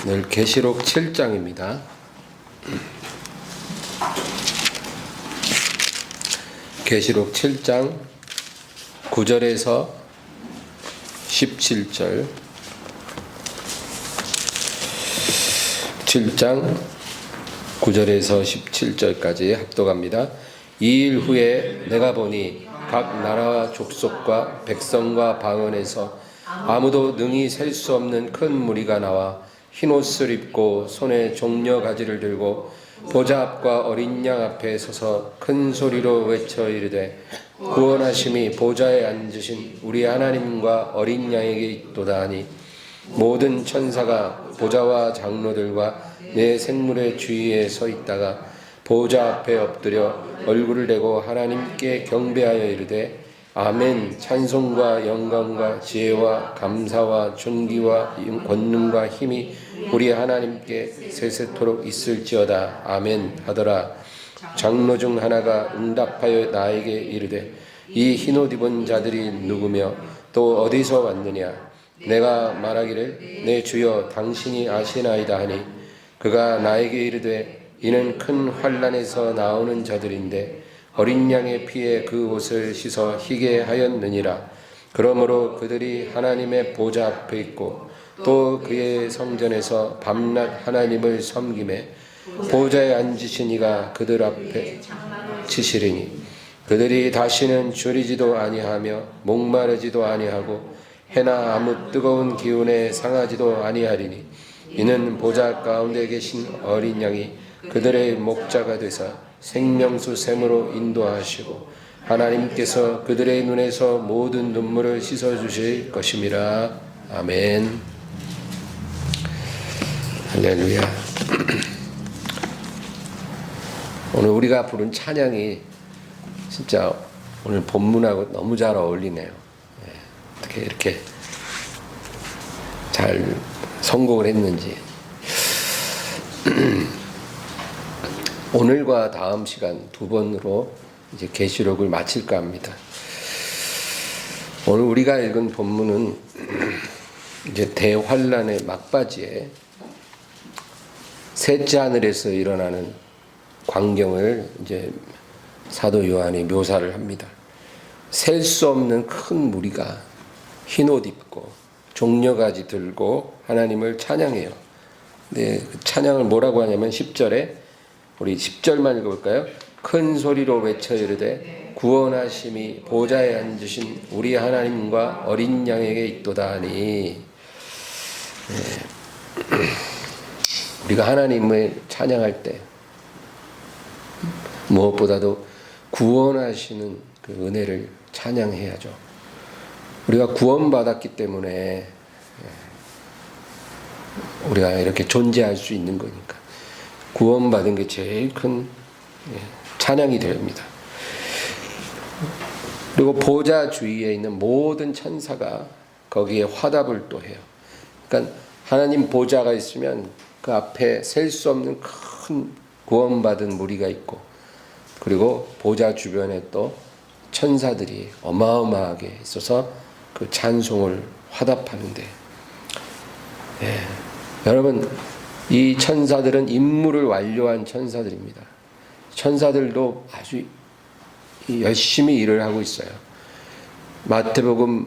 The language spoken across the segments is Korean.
오늘 계시록 7장입니다. 계시록 7장 9절에서 17절 7장 9절에서 17절까지 합독합니다. 2일 후에 내가 보니 각 나라와 족속과 백성과 방언에서 아무도 능히 셀 수 없는 큰 무리가 나와 흰옷을 입고 손에 종려 가지를 들고 보좌 앞과 어린 양 앞에 서서 큰 소리로 외쳐 이르되 구원하심이 보좌에 앉으신 우리 하나님과 어린 양에게 있도다 하니 모든 천사가 보좌와 장로들과 내 생물의 주위에 서 있다가 보좌 앞에 엎드려 얼굴을 대고 하나님께 경배하여 이르되 아멘. 찬송과 영광과 지혜와 감사와 존귀와 권능과 힘이 우리 하나님께 세세토록 있을지어다. 아멘 하더라. 장로 중 하나가 응답하여 나에게 이르되 이 흰옷 입은 자들이 누구며 또 어디서 왔느냐. 내가 말하기를 내 주여 당신이 아시나이다 하니 그가 나에게 이르되 이는 큰 환난에서 나오는 자들인데 어린 양의 피에 그 옷을 씻어 희게 하였느니라. 그러므로 그들이 하나님의 보좌 앞에 있고 또 그의 성전에서 밤낮 하나님을 섬기매 보좌에 앉으신 이가 그들 앞에 치시리니 그들이 다시는 줄이지도 아니하며 목마르지도 아니하고 해나 아무 뜨거운 기운에 상하지도 아니하리니 이는 보좌 가운데 계신 어린 양이 그들의 목자가 되사 생명수 샘으로 인도하시고 하나님께서 그들의 눈에서 모든 눈물을 씻어주실 것임이라. 아멘. 할렐루야. 오늘 우리가 부른 찬양이 진짜 오늘 본문하고 너무 잘 어울리네요. 어떻게 이렇게 잘 선곡을 했는지. 오늘과 다음 시간 두 번으로 이제 계시록을 마칠까 합니다. 오늘 우리가 읽은 본문은 이제 대환란의 막바지에 셋째 하늘에서 일어나는 광경을 이제 사도 요한이 묘사를 합니다. 셀 수 없는 큰 무리가 흰옷 입고 종려가지 들고 하나님을 찬양해요. 네, 그 찬양을 뭐라고 하냐면 10절에 우리 10절만 읽어볼까요? 큰 소리로 외쳐 이르되 구원하심이 보좌에 앉으신 우리 하나님과 어린 양에게 있도다 하니 우리가 하나님을 찬양할 때 무엇보다도 구원하시는 그 은혜를 찬양해야죠. 우리가 구원받았기 때문에 우리가 이렇게 존재할 수 있는 거니까 구원받은 게 제일 큰 찬양이 됩니다. 그리고 보좌 주위에 있는 모든 천사가 거기에 화답을 또 해요. 그러니까 하나님 보좌가 있으면 그 앞에 셀 수 없는 큰 구원받은 무리가 있고 그리고 보좌 주변에 또 천사들이 어마어마하게 있어서 그 찬송을 화답하는데 여러분 이 천사들은 임무를 완료한 천사들입니다. 천사들도 아주 열심히 일을 하고 있어요. 마태복음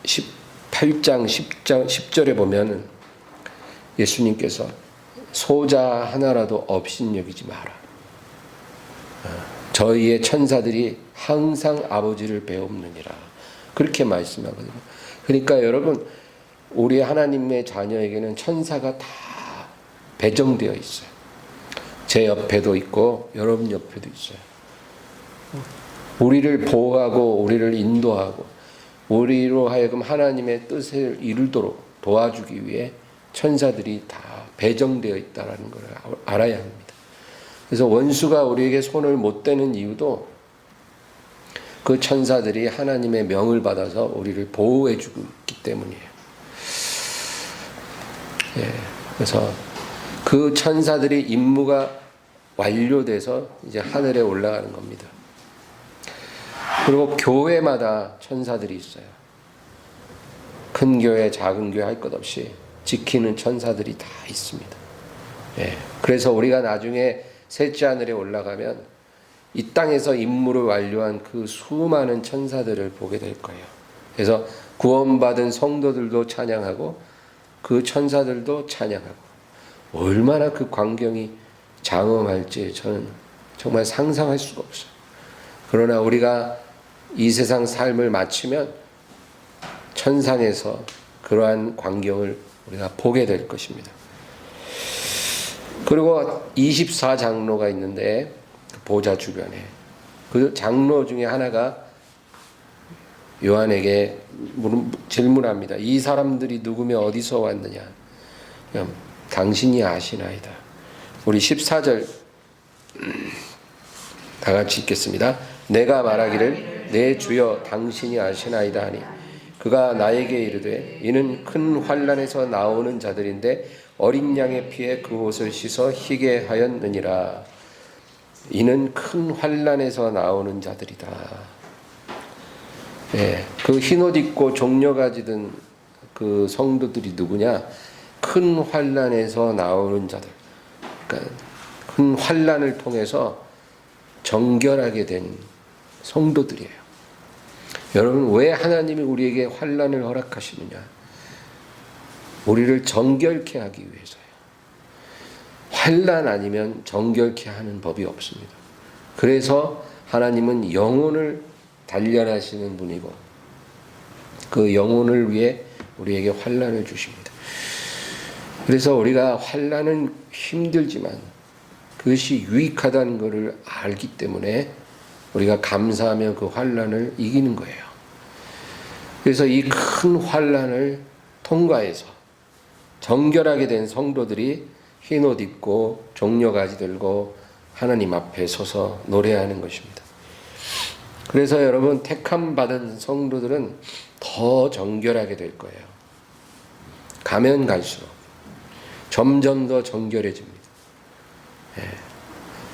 18장 10절에 보면 예수님께서 소자 하나라도 업신여기지 마라. 저희의 천사들이 항상 아버지를 배웁느니라. 그렇게 말씀하거든요. 그러니까 여러분 우리 하나님의 자녀에게는 천사가 다 배정되어 있어요. 제 옆에도 있고 여러분 옆에도 있어요. 우리를 보호하고 우리를 인도하고 우리로 하여금 하나님의 뜻을 이루도록 도와주기 위해 천사들이 다 배정되어 있다는 걸 알아야 합니다. 그래서 원수가 우리에게 손을 못 대는 이유도 그 천사들이 하나님의 명을 받아서 우리를 보호해 주고 있기 때문이에요. 그래서 그 천사들의 임무가 완료돼서 이제 하늘에 올라가는 겁니다. 그리고 교회마다 천사들이 있어요. 큰 교회, 작은 교회 할 것 없이 지키는 천사들이 다 있습니다. 그래서 우리가 나중에 셋째 하늘에 올라가면 이 땅에서 임무를 완료한 그 수많은 천사들을 보게 될 거예요. 그래서 구원받은 성도들도 찬양하고 그 천사들도 찬양하고, 얼마나 그 광경이 장엄할지 저는 정말 상상할 수가 없어요. 그러나 우리가 이 세상 삶을 마치면 천상에서 그러한 광경을 우리가 보게 될 것입니다. 그리고 24장로가 있는데 그 보좌 주변에 그 장로 중에 하나가 요한에게 질문합니다. 이 사람들이 누구며 어디서 왔느냐? 당신이 아시나이다. 우리 14절 다 같이 읽겠습니다. 내가 말하기를 내 주여 당신이 아시나이다 하니 그가 나에게 이르되 이는 큰 환난에서 나오는 자들인데 어린 양의 피에 그 옷을 씻어 희게 하였느니라. 이는 큰 환난에서 나오는 자들이다. 그 흰옷 입고 종려가지 든 그 성도들이 누구냐? 큰 환난에서 나오는 자들. 그러니까 큰 환난을 통해서 정결하게 된 성도들이에요. 여러분, 왜 하나님이 우리에게 환난을 허락하시느냐? 우리를 정결케 하기 위해서요. 환난 아니면 정결케 하는 법이 없습니다. 그래서 하나님은 영혼을 단련하시는 분이고 그 영혼을 위해 우리에게 환난을 주십니다. 그래서 우리가 환난은 힘들지만 그것이 유익하다는 것을 알기 때문에 우리가 감사하며 그 환난을 이기는 거예요. 그래서 이 큰 환난을 통과해서 정결하게 된 성도들이 흰옷 입고 종려가지 들고 하나님 앞에 서서 노래하는 것입니다. 그래서 여러분, 택함 받은 성도들은 더 정결하게 될 거예요. 가면 갈수록 점점 더 정결해집니다.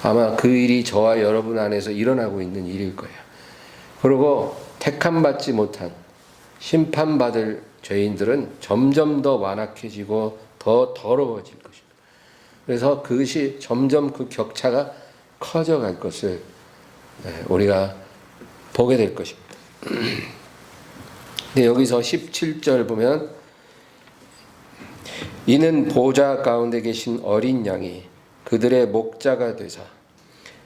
아마 그 일이 저와 여러분 안에서 일어나고 있는 일일 거예요. 그리고 택함 받지 못한 심판받을 죄인들은 점점 더 완악해지고 더 더러워질 것입니다. 그래서 그것이 점점 그 격차가 커져갈 것을 우리가 보게 될 것입니다. 근데 여기서 17절 보면 이는 보좌 가운데 계신 어린 양이 그들의 목자가 되사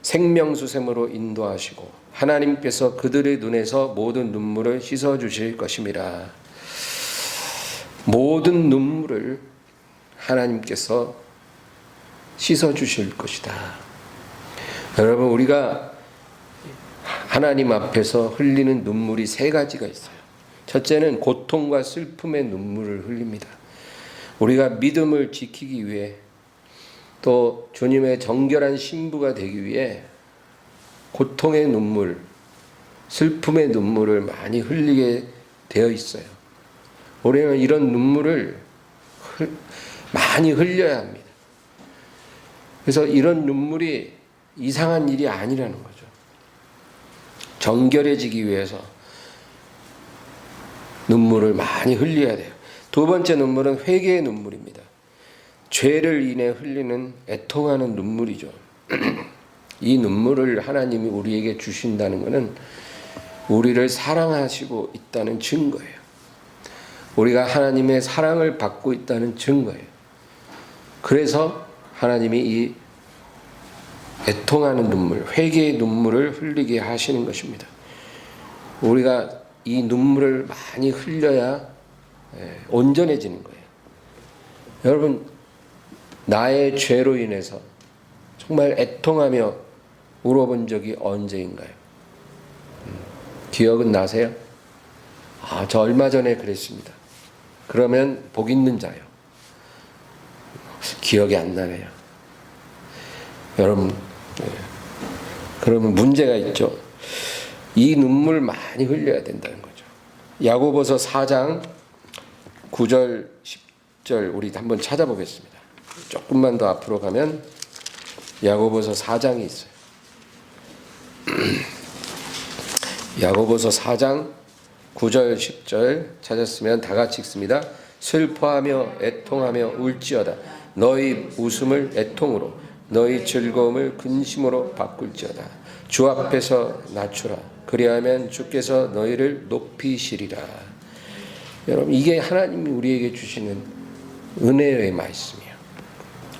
생명수샘으로 인도하시고 하나님께서 그들의 눈에서 모든 눈물을 씻어주실 것임이라. 모든 눈물을 하나님께서 씻어주실 것이다. 여러분, 우리가 하나님 앞에서 흘리는 눈물이 세 가지가 있어요. 첫째는 고통과 슬픔의 눈물을 흘립니다. 우리가 믿음을 지키기 위해 또 주님의 정결한 신부가 되기 위해 고통의 눈물, 슬픔의 눈물을 많이 흘리게 되어 있어요. 우리는 이런 눈물을 많이 흘려야 합니다. 그래서 이런 눈물이 이상한 일이 아니라는 거죠. 정결해지기 위해서 눈물을 많이 흘려야 돼요. 두 번째 눈물은 회개의 눈물입니다. 죄를 인해 흘리는 애통하는 눈물이죠. 이 눈물을 하나님이 우리에게 주신다는 것은 우리를 사랑하시고 있다는 증거예요. 우리가 하나님의 사랑을 받고 있다는 증거예요. 그래서 하나님이 이 애통하는 눈물, 회개의 눈물을 흘리게 하시는 것입니다. 우리가 이 눈물을 많이 흘려야 온전해지는 거예요. 여러분, 나의 죄로 인해서 정말 애통하며 울어본 적이 언제인가요? 기억은 나세요? 저 얼마 전에 그랬습니다. 그러면 복 있는 자요. 기억이 안 나네요. 여러분, 그러면 문제가 있죠. 이 눈물 많이 흘려야 된다는 거죠. 야고보서 4장 9절 10절 우리 한번 찾아보겠습니다. 조금만 더 앞으로 가면 야고보서 4장이 있어요. 야고보서 4장 9절 10절 찾았으면 다 같이 읽습니다. 슬퍼하며 애통하며 울지어다. 너희 웃음을 애통으로 너희 즐거움을 근심으로 바꿀지어다. 주 앞에서 낮추라. 그리하면 주께서 너희를 높이시리라. 여러분, 이게 하나님이 우리에게 주시는 은혜의 말씀이에요.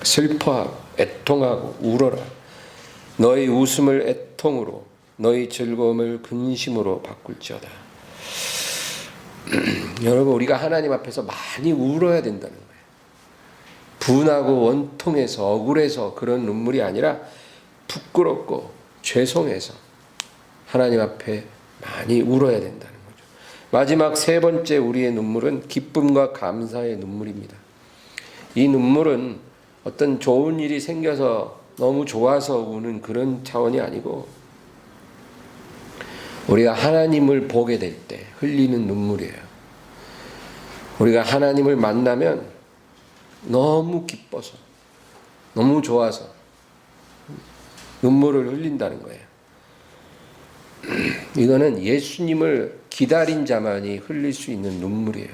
슬퍼하고 애통하고 울어라. 너희 웃음을 애통으로 너희 즐거움을 근심으로 바꿀지어다. 여러분, 우리가 하나님 앞에서 많이 울어야 된다는 거예요. 분하고 원통해서 억울해서 그런 눈물이 아니라 부끄럽고 죄송해서 하나님 앞에 많이 울어야 된다는 거죠. 마지막 세 번째 우리의 눈물은 기쁨과 감사의 눈물입니다. 이 눈물은 어떤 좋은 일이 생겨서 너무 좋아서 우는 그런 차원이 아니고 우리가 하나님을 보게 될 때 흘리는 눈물이에요. 우리가 하나님을 만나면 너무 기뻐서 너무 좋아서 눈물을 흘린다는 거예요. 이거는 예수님을 기다린 자만이 흘릴 수 있는 눈물이에요.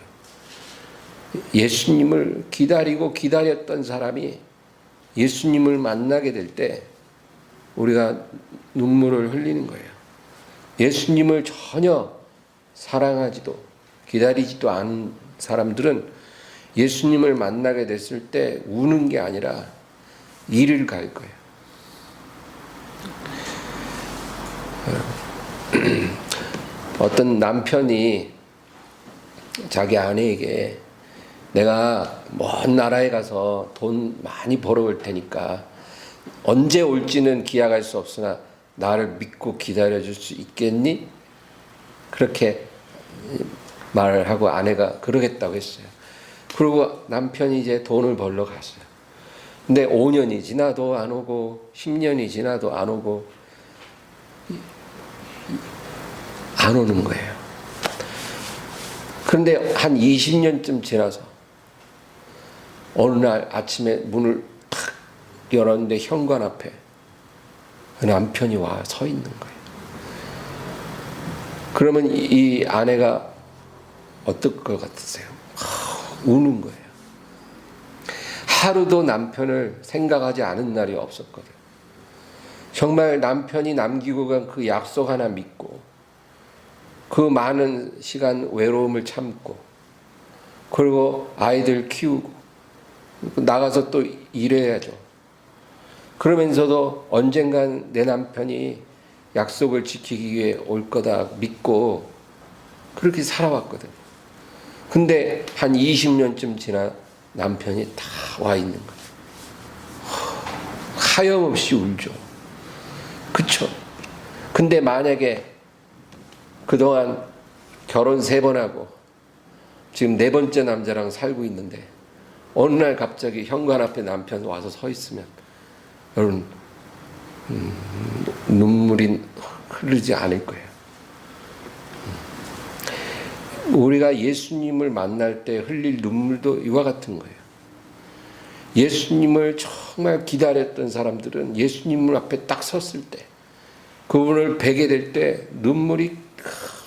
예수님을 기다리고 기다렸던 사람이 예수님을 만나게 될 때 우리가 눈물을 흘리는 거예요. 예수님을 전혀 사랑하지도 기다리지도 않은 사람들은 예수님을 만나게 됐을 때 우는 게 아니라 이를 갈 거예요. 어떤 남편이 자기 아내에게 내가 먼 나라에 가서 돈 많이 벌어올 테니까 언제 올지는 기약할 수 없으나 나를 믿고 기다려줄 수 있겠니? 그렇게 말을 하고 아내가 그러겠다고 했어요. 그리고 남편이 이제 돈을 벌러 갔어요. 근데 5년이 지나도 안 오고 10년이 지나도 안 오고 안 오는 거예요. 그런데 한 20년쯤 지나서 어느 날 아침에 문을 탁 열었는데 현관 앞에 남편이 와 서 있는 거예요. 그러면 이 아내가 어떨 것 같으세요? 우는 거예요. 하루도 남편을 생각하지 않은 날이 없었거든요. 정말 남편이 남기고 간 그 약속 하나 믿고 그 많은 시간 외로움을 참고 그리고 아이들 키우고 나가서 또 일해야죠. 그러면서도 언젠간 내 남편이 약속을 지키기 위해 올 거다 믿고 그렇게 살아왔거든요. 근데 한 20년쯤 지나 남편이 다 와 있는 거예요. 하염없이 울죠. 그쵸? 근데 만약에 그동안 결혼 3번 하고 지금 4번째 남자랑 살고 있는데 어느 날 갑자기 현관 앞에 남편 와서 서 있으면 여러분 눈물이 흐르지 않을 거예요. 우리가 예수님을 만날 때 흘릴 눈물도 이와 같은 거예요. 예수님을 정말 기다렸던 사람들은 예수님 앞에 딱 섰을 때 그분을 뵈게 될 때 눈물이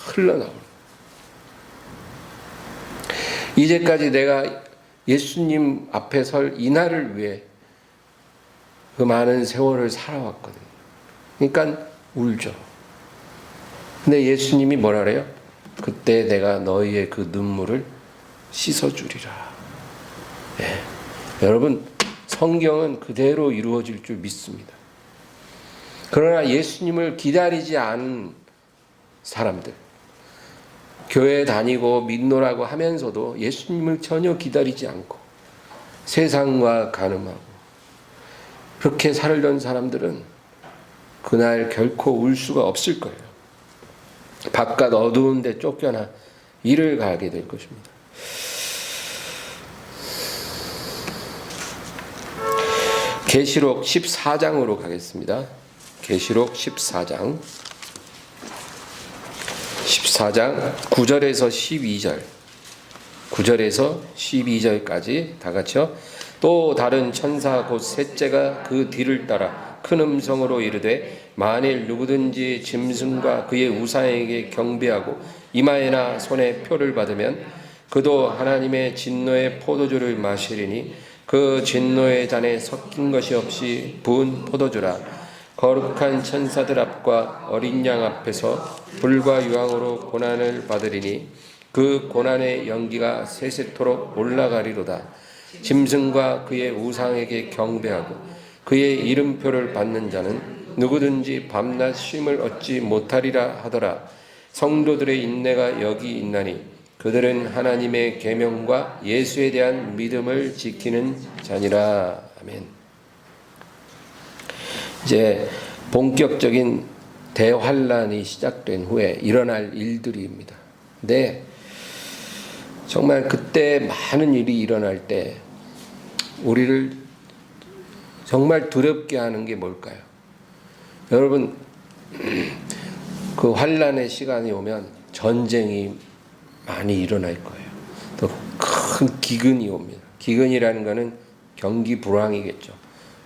흘러나오는 거예요. 이제까지 내가 예수님 앞에 설 이날을 위해 그 많은 세월을 살아왔거든요. 그러니까 울죠. 근데 예수님이 뭐라 그래요? 그때 내가 너희의 그 눈물을 씻어주리라. 네. 여러분, 성경은 그대로 이루어질 줄 믿습니다. 그러나 예수님을 기다리지 않은 사람들, 교회 다니고 믿노라고 하면서도 예수님을 전혀 기다리지 않고 세상과 가늠하고 그렇게 살던 사람들은 그날 결코 울 수가 없을 거예요. 바깥 어두운 데 쫓겨나 일을 가게 될 것입니다. 계시록 14장으로 가겠습니다. 계시록 14장 9절에서 12절 9절에서 12절까지 다 같이요. 또 다른 천사 곧 셋째가 그 뒤를 따라 큰 음성으로 이르되 만일 누구든지 짐승과 그의 우상에게 경배하고 이마에나 손에 표를 받으면 그도 하나님의 진노의 포도주를 마시리니 그 진노의 잔에 섞인 것이 없이 부은 포도주라. 거룩한 천사들 앞과 어린 양 앞에서 불과 유황으로 고난을 받으리니 그 고난의 연기가 세세토록 올라가리로다. 짐승과 그의 우상에게 경배하고 그의 이름표를 받는 자는 누구든지 밤낮 쉼을 얻지 못하리라 하더라. 성도들의 인내가 여기 있나니 그들은 하나님의 계명과 예수에 대한 믿음을 지키는 자니라. 아멘. 이제 본격적인 대환란이 시작된 후에 일어날 일들입니다. 근데 정말 그때 많은 일이 일어날 때 우리를 정말 두렵게 하는 게 뭘까요? 여러분, 그 환란의 시간이 오면 전쟁이 많이 일어날 거예요. 또 큰 기근이 옵니다. 기근이라는 것은 경기 불황이겠죠.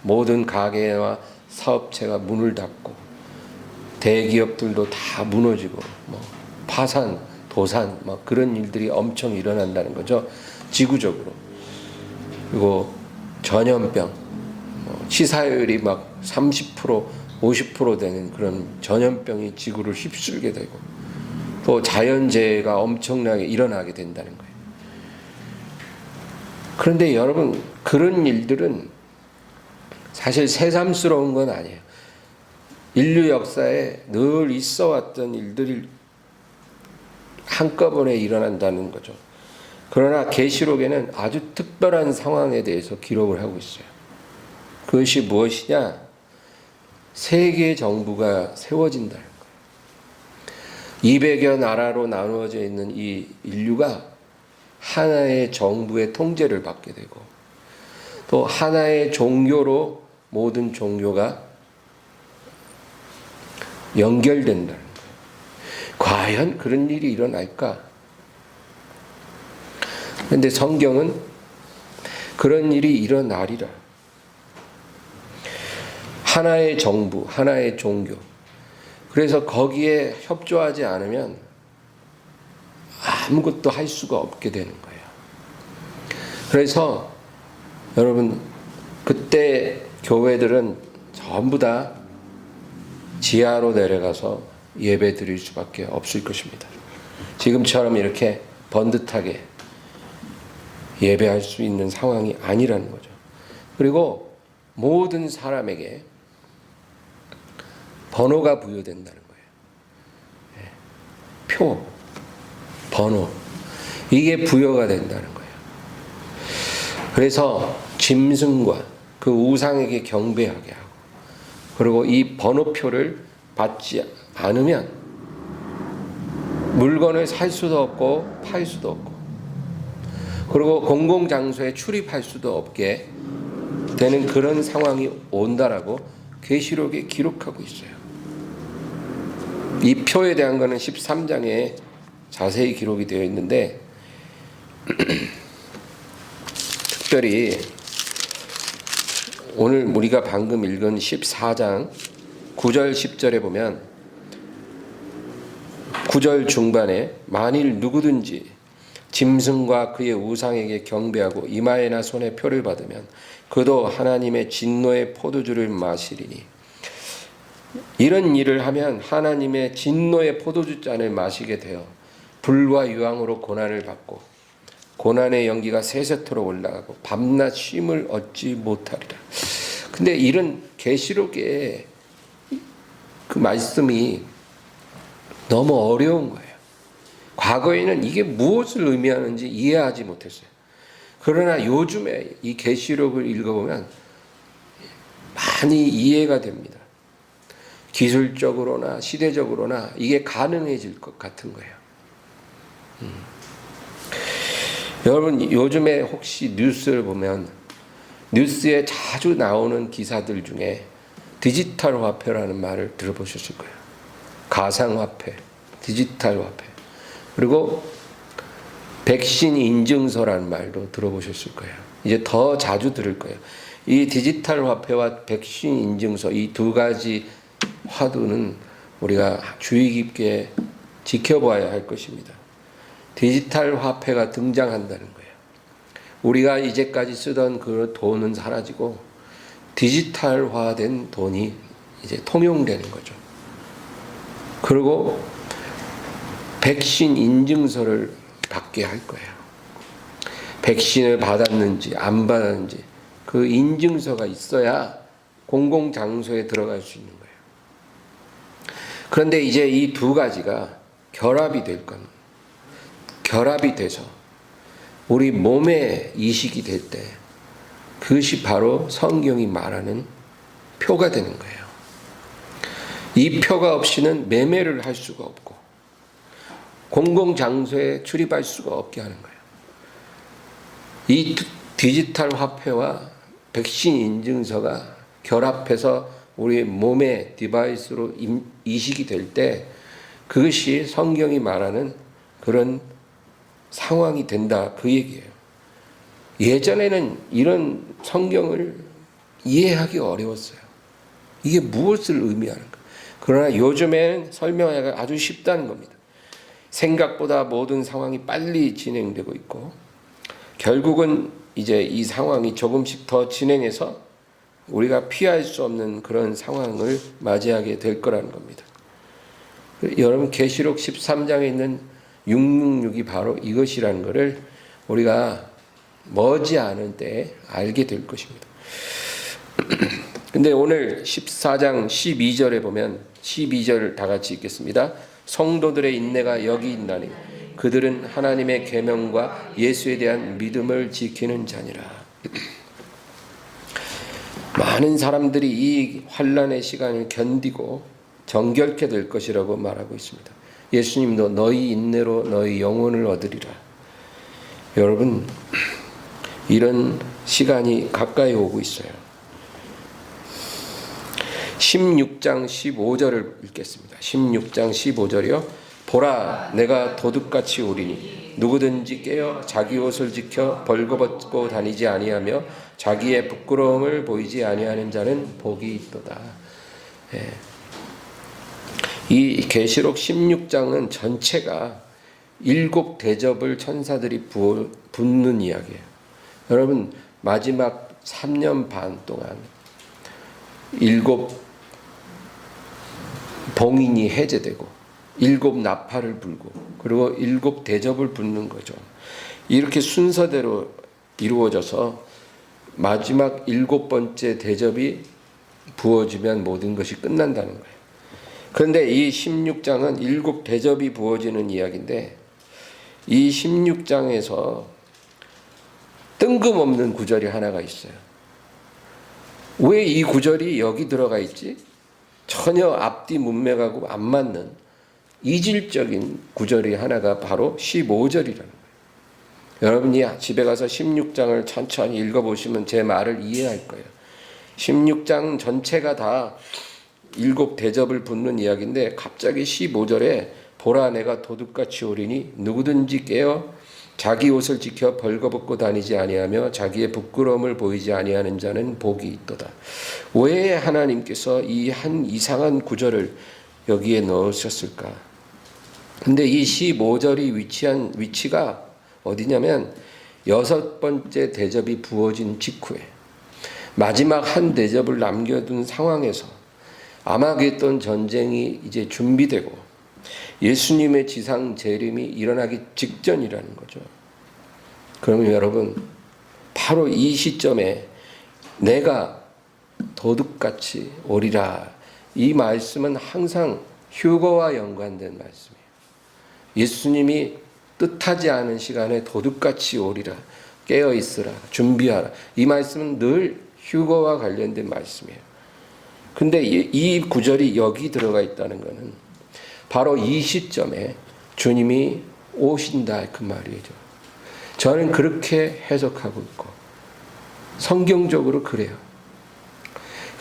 모든 가게와 사업체가 문을 닫고 대기업들도 다 무너지고 파산, 도산 그런 일들이 엄청 일어난다는 거죠. 지구적으로. 그리고 전염병, 치사율이 30%, 50% 되는 그런 전염병이 지구를 휩쓸게 되고 또 자연재해가 엄청나게 일어나게 된다는 거예요. 그런데 여러분, 그런 일들은 사실 새삼스러운 건 아니에요. 인류 역사에 늘 있어 왔던 일들이 한꺼번에 일어난다는 거죠. 그러나 계시록에는 아주 특별한 상황에 대해서 기록을 하고 있어요. 그것이 무엇이냐? 세계 정부가 세워진다는 거예요. 200여 나라로 나누어져 있는 이 인류가 하나의 정부의 통제를 받게 되고 또 하나의 종교로 모든 종교가 연결된다는 거예요. 과연 그런 일이 일어날까? 그런데 성경은 그런 일이 일어나리라. 하나의 정부, 하나의 종교. 그래서 거기에 협조하지 않으면 아무것도 할 수가 없게 되는 거예요. 그래서 여러분, 그때 교회들은 전부 다 지하로 내려가서 예배 드릴 수밖에 없을 것입니다. 지금처럼 이렇게 번듯하게 예배할 수 있는 상황이 아니라는 거죠. 그리고 모든 사람에게 번호가 부여된다는 거예요. 표, 번호, 이게 부여가 된다는 거예요. 그래서 짐승과 그 우상에게 경배하게 하고 그리고 이 번호표를 받지 않으면 물건을 살 수도 없고 팔 수도 없고 그리고 공공장소에 출입할 수도 없게 되는 그런 상황이 온다라고 계시록에 기록하고 있어요. 이 표에 대한 것은 13장에 자세히 기록이 되어 있는데 특별히 오늘 우리가 방금 읽은 14장 9절 10절에 보면 9절 중반에 만일 누구든지 짐승과 그의 우상에게 경배하고 이마에나 손에 표를 받으면 그도 하나님의 진노의 포도주를 마시리니 이런 일을 하면 하나님의 진노의 포도주 잔을 마시게 되어 불과 유황으로 고난을 받고 고난의 연기가 세세토록 올라가고 밤낮 쉼을 얻지 못하리라. 근데 이런 계시록의 그 말씀이 너무 어려운 거예요. 과거에는 이게 무엇을 의미하는지 이해하지 못했어요. 그러나 요즘에 이 계시록을 읽어보면 많이 이해가 됩니다. 기술적으로나 시대적으로나 이게 가능해질 것 같은 거예요. 여러분, 요즘에 혹시 뉴스를 보면 뉴스에 자주 나오는 기사들 중에 디지털 화폐라는 말을 들어보셨을 거예요. 가상화폐, 디지털 화폐. 그리고 백신 인증서라는 말도 들어보셨을 거예요. 이제 더 자주 들을 거예요. 이 디지털 화폐와 백신 인증서 이 두 가지 화두는 우리가 주의 깊게 지켜봐야 할 것입니다. 디지털 화폐가 등장한다는 거예요. 우리가 이제까지 쓰던 그 돈은 사라지고 디지털화된 돈이 이제 통용되는 거죠. 그리고 백신 인증서를 받게 할 거예요. 백신을 받았는지 안 받았는지 그 인증서가 있어야 공공장소에 들어갈 수 있는 거예요. 그런데 이제 이 두 가지가 결합이 될 겁니다. 결합이 돼서 우리 몸에 이식이 될 때 그것이 바로 성경이 말하는 표가 되는 거예요. 이 표가 없이는 매매를 할 수가 없고 공공장소에 출입할 수가 없게 하는 거예요. 이 디지털 화폐와 백신 인증서가 결합해서 우리 몸의 디바이스로 이식이 될 때 그것이 성경이 말하는 그런 상황이 된다, 그 얘기예요. 예전에는 이런 성경을 이해하기 어려웠어요. 이게 무엇을 의미하는가. 그러나 요즘에는 설명하기가 아주 쉽다는 겁니다. 생각보다 모든 상황이 빨리 진행되고 있고 결국은 이제 이 상황이 조금씩 더 진행해서 우리가 피할 수 없는 그런 상황을 맞이하게 될 거라는 겁니다. 여러분 계시록 13장에 있는 666이 바로 이것이라는 것을 우리가 머지않은 때에 알게 될 것입니다. 근데 오늘 14장 12절에 보면 12절 다 같이 읽겠습니다. 성도들의 인내가 여기 있나니 그들은 하나님의 계명과 예수에 대한 믿음을 지키는 자니라. 많은 사람들이 이 환난의 시간을 견디고 정결케 될 것이라고 말하고 있습니다. 예수님도 너희 인내로 너희 영혼을 얻으리라. 여러분 이런 시간이 가까이 오고 있어요. 16장 15절을 읽겠습니다. 16장 15절이요. 보라 내가 도둑같이 오리니 누구든지 깨어 자기 옷을 지켜 벌거벗고 다니지 아니하며 자기의 부끄러움을 보이지 아니하는 자는 복이 있도다. 예. 이 계시록 16장은 전체가 7 대접을 천사들이 붓는 이야기예요. 여러분 마지막 3년 반 동안 7 봉인이 해제되고 7 나팔을 불고 그리고 7 대접을 붓는 거죠. 이렇게 순서대로 이루어져서 마지막 7번째 대접이 부어지면 모든 것이 끝난다는 거예요. 그런데 이 16장은 7 대접이 부어지는 이야기인데 이 16장에서 뜬금없는 구절이 하나가 있어요. 왜 이 구절이 여기 들어가 있지? 전혀 앞뒤 문맥하고 안 맞는 이질적인 구절이 하나가 바로 15절이라는 거예요. 여러분이 집에 가서 16장을 천천히 읽어보시면 제 말을 이해할 거예요. 16장 전체가 다 7 대접을 붓는 이야기인데 갑자기 15절에 보라 내가 도둑같이 오리니 누구든지 깨어 자기 옷을 지켜 벌거벗고 다니지 아니하며 자기의 부끄러움을 보이지 아니하는 자는 복이 있도다. 왜 하나님께서 이 한 이상한 구절을 여기에 넣으셨을까? 근데 이 15절이 위치한 위치가 어디냐면 6번째 대접이 부어진 직후에 마지막 한 대접을 남겨둔 상황에서 아마겟돈 전쟁이 이제 준비되고 예수님의 지상 재림이 일어나기 직전이라는 거죠. 그러면 여러분 바로 이 시점에 내가 도둑같이 오리라, 이 말씀은 항상 휴거와 연관된 말씀이에요. 예수님이 뜻하지 않은 시간에 도둑같이 오리라, 깨어있으라, 준비하라, 이 말씀은 늘 휴거와 관련된 말씀이에요. 근데 이 구절이 여기 들어가 있다는 것은 바로 이 시점에 주님이 오신다 그 말이죠. 저는 그렇게 해석하고 있고 성경적으로 그래요.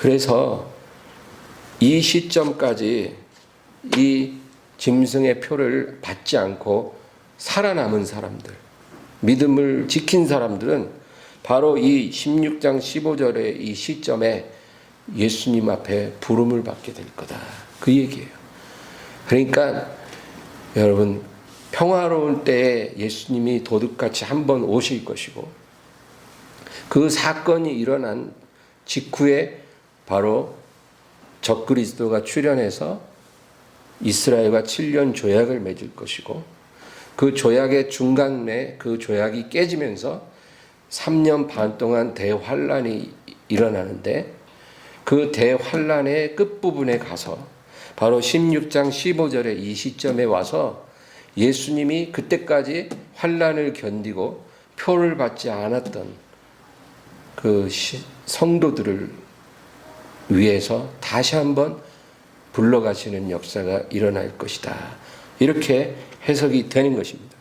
그래서 이 시점까지 이 짐승의 표를 받지 않고 살아남은 사람들, 믿음을 지킨 사람들은 바로 이 16장 15절의 이 시점에 예수님 앞에 부름을 받게 될 거다, 그 얘기예요. 그러니까 여러분 평화로운 때에 예수님이 도둑같이 한번 오실 것이고, 그 사건이 일어난 직후에 바로 적그리스도가 출현해서 이스라엘과 7년 조약을 맺을 것이고, 그 조약의 중간에 그 조약이 깨지면서 3년 반 동안 대환란이 일어나는데, 그 대환란의 끝부분에 가서 바로 16장 15절의 이 시점에 와서 예수님이 그때까지 환란을 견디고 표를 받지 않았던 그 성도들을 위해서 다시 한번 불러가시는 역사가 일어날 것이다. 이렇게 해석이 되는 것입니다.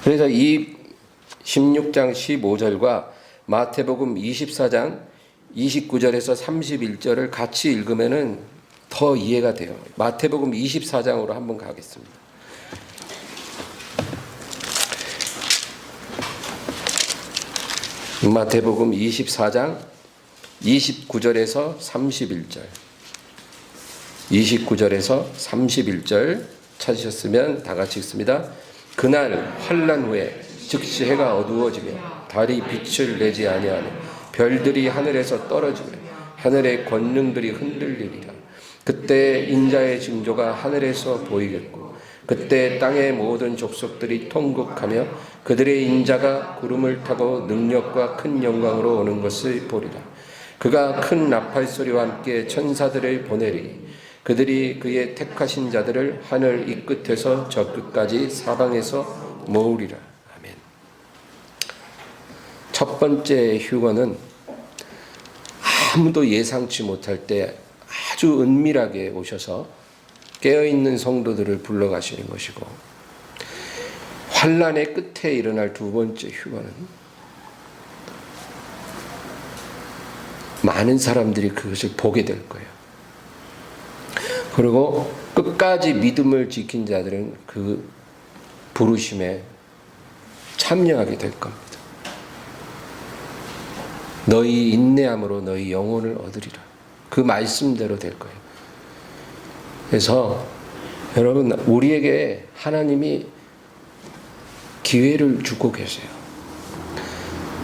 그래서 이 16장 15절과 마태복음 24장 29절에서 31절을 같이 읽으면은 더 이해가 돼요. 마태복음 24장으로 한번 가겠습니다. 마태복음 24장 29절에서 31절, 29절에서 31절 찾으셨으면 다 같이 읽습니다. 그날 환란 후에 즉시 해가 어두워지며 달이 빛을 내지 아니하며 별들이 하늘에서 떨어지며 하늘의 권능들이 흔들리리라. 그때 인자의 징조가 하늘에서 보이겠고, 그때 땅의 모든 족속들이 통곡하며 그들의 인자가 구름을 타고 능력과 큰 영광으로 오는 것을 보리라. 그가 큰 나팔 소리와 함께 천사들을 보내리니 그들이 그의 택하신 자들을 하늘 이 끝에서 저 끝까지 사방에서 모으리라. 아멘. 첫 번째 휴거는 아무도 예상치 못할 때 아주 은밀하게 오셔서 깨어있는 성도들을 불러가시는 것이고, 환란의 끝에 일어날 두 번째 휴거는 많은 사람들이 그것을 보게 될 거예요. 그리고 끝까지 믿음을 지킨 자들은 그 부르심에 참여하게 될 겁니다. 너희 인내함으로 너희 영혼을 얻으리라. 그 말씀대로 될 거예요. 그래서 여러분, 우리에게 하나님이 기회를 주고 계세요.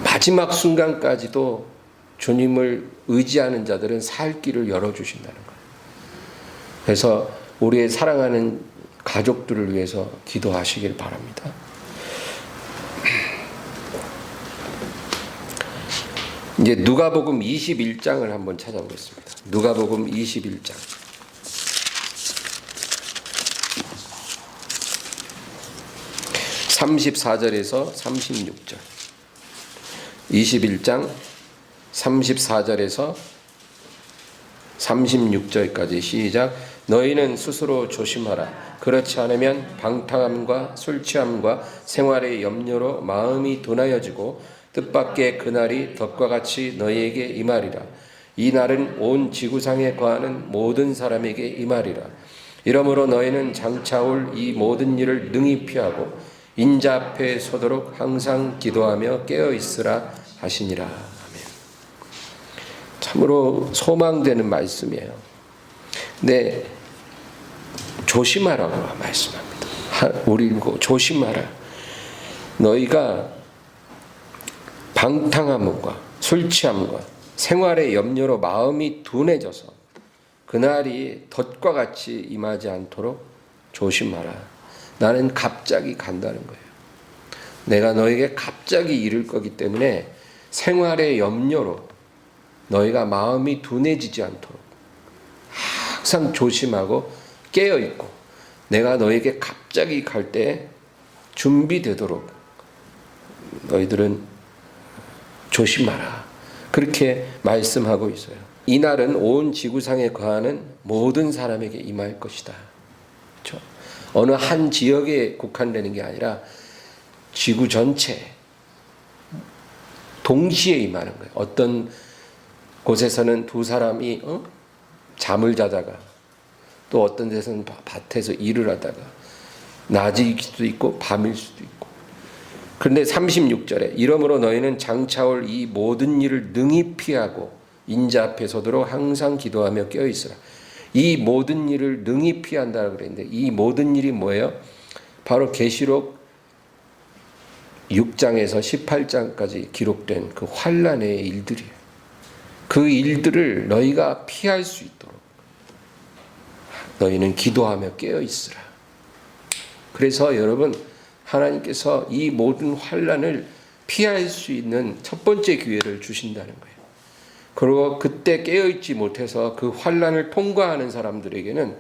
마지막 순간까지도 주님을 의지하는 자들은 살 길을 열어주신다는 거예요. 그래서 우리의 사랑하는 가족들을 위해서 기도하시길 바랍니다. 이제 누가복음 21장을 한번 찾아보겠습니다. 누가복음 21장. 34절에서 36절. 21장 34절에서 36절까지 시작. 너희는 스스로 조심하라. 그렇지 않으면 방탕함과 술 취함과 생활의 염려로 마음이 둔하여지고 뜻밖의 그날이 덫과 같이 너희에게 임하리라. 이 날은 온 지구상에 거하는 모든 사람에게 임하리라. 이러므로 너희는 장차 올 이 모든 일을 능히 피하고 인자 앞에 서도록 항상 기도하며 깨어 있으라 하시니라. 아멘. 참으로 소망되는 말씀이에요. 네, 조심하라고 말씀합니다. 우리 조심하라. 너희가 방탕함과 술 취함과 생활의 염려로 마음이 둔해져서 그날이 덫과 같이 임하지 않도록 조심하라. 나는 갑자기 간다는 거예요. 내가 너에게 갑자기 이를 거기 때문에 생활의 염려로 너희가 마음이 둔해지지 않도록 항상 조심하고 깨어있고, 내가 너에게 갑자기 갈 때 준비되도록 너희들은 조심하라. 그렇게 말씀하고 있어요. 이날은 온 지구상에 거하는 모든 사람에게 임할 것이다. 그렇죠? 어느 한 지역에 국한되는 게 아니라 지구 전체 동시에 임하는 거예요. 어떤 곳에서는 두 사람이 잠을 자다가, 또 어떤 데서는 밭에서 일을 하다가 낮일 수도 있고 밤일 수도 있고. 그런데 36절에 이러므로 너희는 장차 올 이 모든 일을 능히 피하고 인자 앞에 서도록 항상 기도하며 깨어있으라. 이 모든 일을 능히 피한다고 그랬는데 이 모든 일이 뭐예요? 바로 계시록 6장에서 18장까지 기록된 그 환난의 일들이에요. 그 일들을 너희가 피할 수 있도록 너희는 기도하며 깨어 있으라. 그래서 여러분, 하나님께서 이 모든 환난을 피할 수 있는 첫 번째 기회를 주신다는 거예요. 그리고 그때 깨어있지 못해서 그 환난을 통과하는 사람들에게는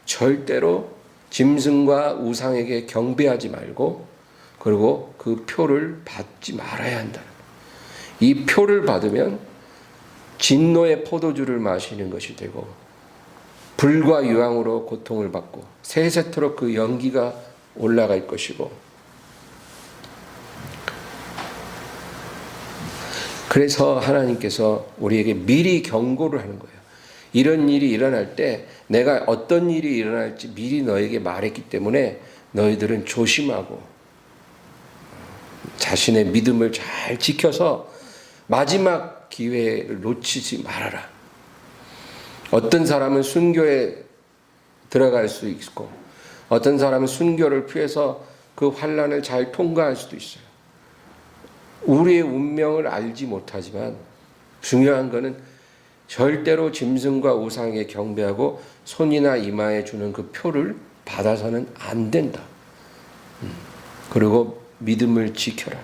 절대로 짐승과 우상에게 경배하지 말고, 그리고 그 표를 받지 말아야 한다. 이 표를 받으면 진노의 포도주를 마시는 것이 되고 불과 유황으로 고통을 받고 세세토록 그 연기가 올라갈 것이고, 그래서 하나님께서 우리에게 미리 경고를 하는 거예요. 이런 일이 일어날 때 내가 어떤 일이 일어날지 미리 너에게 말했기 때문에 너희들은 조심하고 자신의 믿음을 잘 지켜서 마지막 기회를 놓치지 말아라. 어떤 사람은 순교에 들어갈 수 있고 어떤 사람은 순교를 피해서 그 환난을 잘 통과할 수도 있어요. 우리의 운명을 알지 못하지만 중요한 것은 절대로 짐승과 우상에 경배하고 손이나 이마에 주는 그 표를 받아서는 안 된다. 그리고 믿음을 지켜라.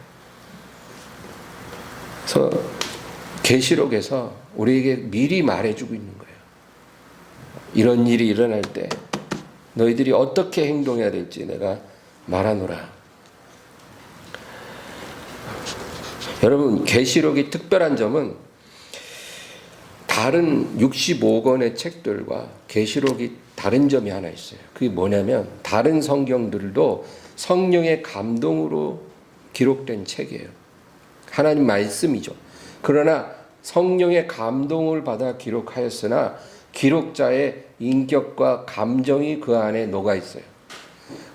그래서 계시록에서 우리에게 미리 말해주고 있는 거예요. 이런 일이 일어날 때 너희들이 어떻게 행동해야 될지 내가 말하노라. 여러분, 계시록이 특별한 점은 다른 65권의 책들과 계시록이 다른 점이 하나 있어요. 그게 뭐냐면 다른 성경들도 성령의 감동으로 기록된 책이에요. 하나님 말씀이죠. 그러나 성령의 감동을 받아 기록하였으나 기록자의 인격과 감정이 그 안에 녹아 있어요.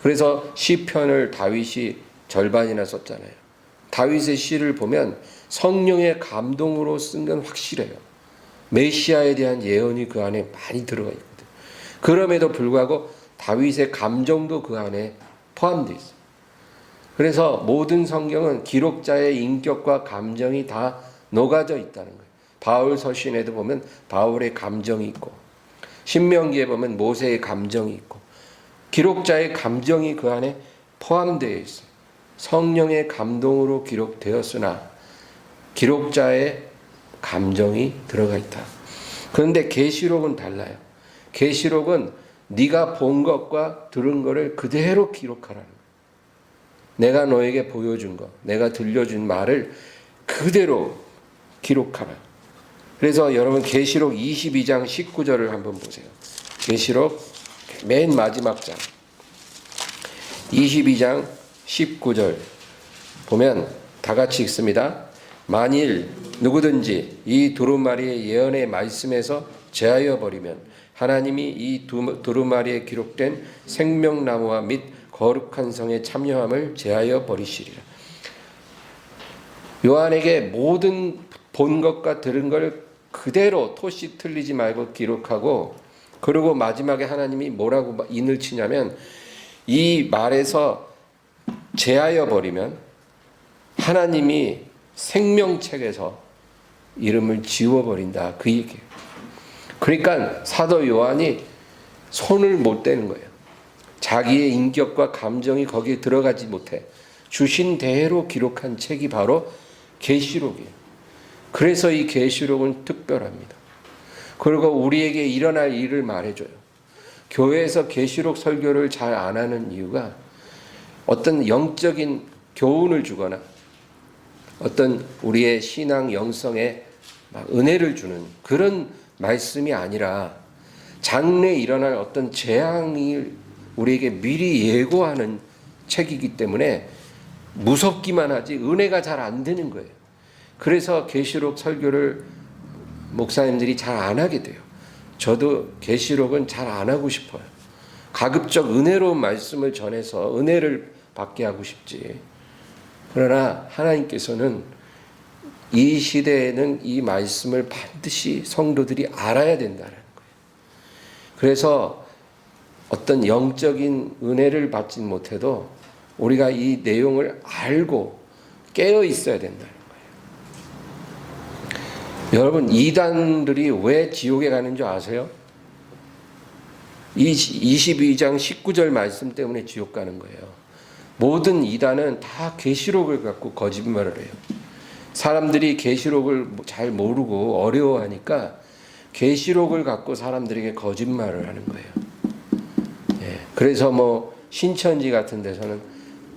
그래서 시편을 다윗이 절반이나 썼잖아요. 다윗의 시를 보면 성령의 감동으로 쓴 건 확실해요. 메시아에 대한 예언이 그 안에 많이 들어가 있거든요. 그럼에도 불구하고 다윗의 감정도 그 안에 포함되어 있어요. 그래서 모든 성경은 기록자의 인격과 감정이 다 녹아져 있다는 거예요. 바울 서신에도 보면 바울의 감정이 있고 신명기에 보면 모세의 감정이 있고 기록자의 감정이 그 안에 포함되어 있어요. 성령의 감동으로 기록되었으나 기록자의 감정이 들어가 있다. 그런데 계시록은 달라요. 계시록은 네가 본 것과 들은 것을 그대로 기록하라는 거예요. 내가 너에게 보여준 것, 내가 들려준 말을 그대로 기록하라. 그래서 여러분 계시록 22장 19절을 한번 보세요. 계시록 맨 마지막 장 22장 19절 보면 다 같이 읽습니다. 만일 누구든지 이 두루마리의 예언의 말씀에서 제하여 버리면 하나님이 이 두루마리에 기록된 생명나무와 및 거룩한 성의 참여함을 제하여 버리시리라. 요한에게 모든 본 것과 들은 걸 그대로 토시 틀리지 말고 기록하고, 그리고 마지막에 하나님이 뭐라고 인을 치냐면 이 말에서 제하여 버리면 하나님이 생명책에서 이름을 지워버린다, 그 얘기예요. 그러니까 사도 요한이 손을 못 대는 거예요. 자기의 인격과 감정이 거기에 들어가지 못해 주신 대로 기록한 책이 바로 계시록이에요. 그래서 이 계시록은 특별합니다. 그리고 우리에게 일어날 일을 말해줘요. 교회에서 계시록 설교를 잘 안 하는 이유가 어떤 영적인 교훈을 주거나 어떤 우리의 신앙 영성에 은혜를 주는 그런 말씀이 아니라 장래에 일어날 어떤 재앙을 우리에게 미리 예고하는 책이기 때문에 무섭기만 하지 은혜가 잘 안 되는 거예요. 그래서 계시록 설교를 목사님들이 잘 안 하게 돼요. 저도 계시록은 잘 안 하고 싶어요. 가급적 은혜로운 말씀을 전해서 은혜를 받게 하고 싶지. 그러나 하나님께서는 이 시대에는 이 말씀을 반드시 성도들이 알아야 된다는 거예요. 그래서 어떤 영적인 은혜를 받지 못해도 우리가 이 내용을 알고 깨어 있어야 된다는 거예요. 여러분, 이단들이 왜 지옥에 가는 줄 아세요? 22장 19절 말씀 때문에 지옥 가는 거예요. 모든 이단은 다 계시록을 갖고 거짓말을 해요. 사람들이 계시록을 잘 모르고 어려워하니까 계시록을 갖고 사람들에게 거짓말을 하는 거예요. 예, 그래서 뭐 신천지 같은 데서는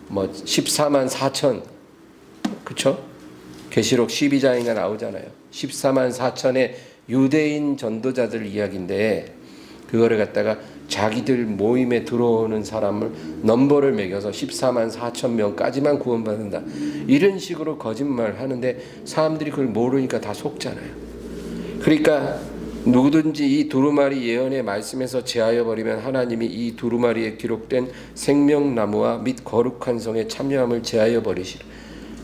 뭐 14만 4천, 그쵸? 계시록 12장인가 나오잖아요. 14만 4천의 유대인 전도자들 이야기인데, 그거를 갖다가 자기들 모임에 들어오는 사람을 넘버를 매겨서 14만 4천 명까지만 구원받는다, 이런 식으로 거짓말 하는데 사람들이 그걸 모르니까 다 속잖아요. 그러니까 누구든지 이 두루마리 예언의 말씀에서 제하여 버리면 하나님이 이 두루마리에 기록된 생명나무와 및 거룩한 성의 참여함을 제하여 버리시라.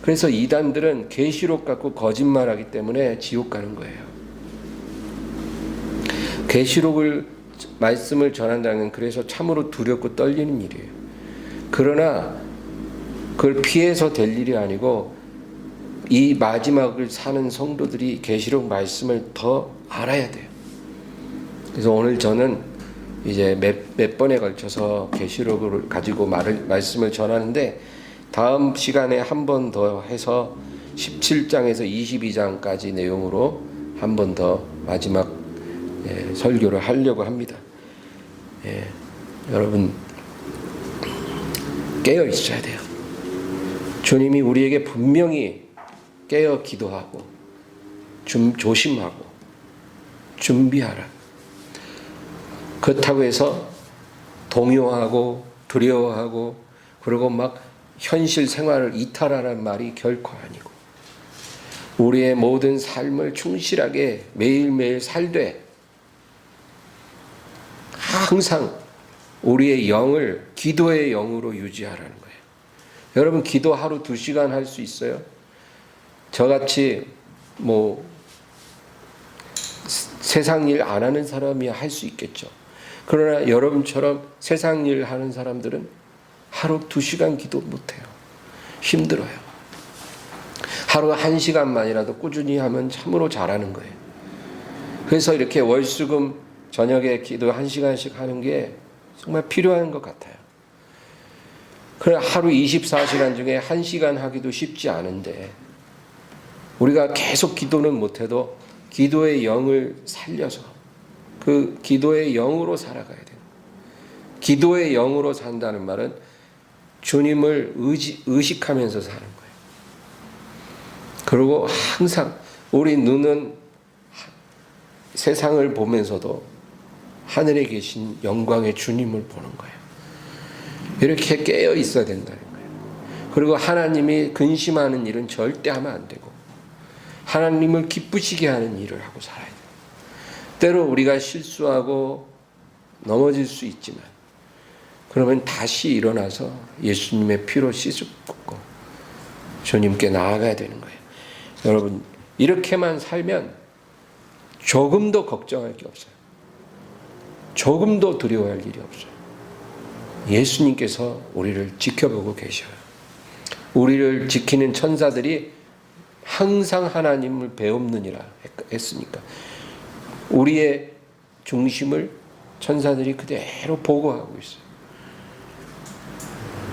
그래서 이단들은 계시록 갖고 거짓말하기 때문에 지옥 가는 거예요. 계시록을 말씀을 전한다는, 그래서 참으로 두렵고 떨리는 일이에요. 그러나 그걸 피해서 될 일이 아니고 이 마지막을 사는 성도들이 계시록 말씀을 더 알아야 돼요. 그래서 오늘 저는 이제 몇 번에 걸쳐서 계시록을 가지고 말씀을 전하는데, 다음 시간에 한 번 더 해서 17장에서 22장까지 내용으로 한 번 더 마지막 설교를 하려고 합니다. 여러분, 깨어 있어야 돼요. 주님이 우리에게 분명히 깨어 기도하고 조심하고 준비하라. 그렇다고 해서 동요하고 두려워하고 그리고 막 현실 생활을 이탈하라는 말이 결코 아니고, 우리의 모든 삶을 충실하게 매일매일 살되 항상 우리의 영을 기도의 영으로 유지하라는 거예요. 여러분, 기도 하루 2시간 할 수 있어요? 저같이 뭐 세상 일 안 하는 사람이 할 수 있겠죠. 그러나 여러분처럼 세상 일 하는 사람들은 하루 2시간 기도 못해요. 힘들어요. 하루 1시간만이라도 꾸준히 하면 참으로 잘하는 거예요. 그래서 이렇게 월수금 저녁에 기도 1시간씩 하는 게 정말 필요한 것 같아요. 그래, 하루 24시간 중에 1시간 하기도 쉽지 않은데, 우리가 계속 기도는 못해도 기도의 영을 살려서 그 기도의 영으로 살아가야 돼요. 기도의 영으로 산다는 말은 주님을 의식하면서 사는 거예요. 그리고 항상 우리 눈은 세상을 보면서도 하늘에 계신 영광의 주님을 보는 거예요. 이렇게 깨어 있어야 된다는 거예요. 그리고 하나님이 근심하는 일은 절대 하면 안 되고, 하나님을 기쁘시게 하는 일을 하고 살아야 돼요. 때로 우리가 실수하고 넘어질 수 있지만, 그러면 다시 일어나서 예수님의 피로 씻고 주님께 나아가야 되는 거예요. 여러분, 이렇게만 살면 조금도 걱정할 게 없어요. 조금도 두려워할 일이 없어요. 예수님께서 우리를 지켜보고 계셔요. 우리를 지키는 천사들이 항상 하나님을 배웁느니라 했으니까 우리의 중심을 천사들이 그대로 보고하고 있어요.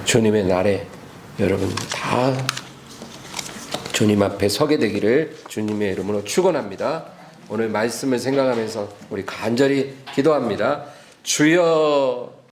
주님의 날에 여러분 다 주님 앞에 서게 되기를 주님의 이름으로 축원합니다. 오늘 말씀을 생각하면서 우리 간절히 기도합니다. 주여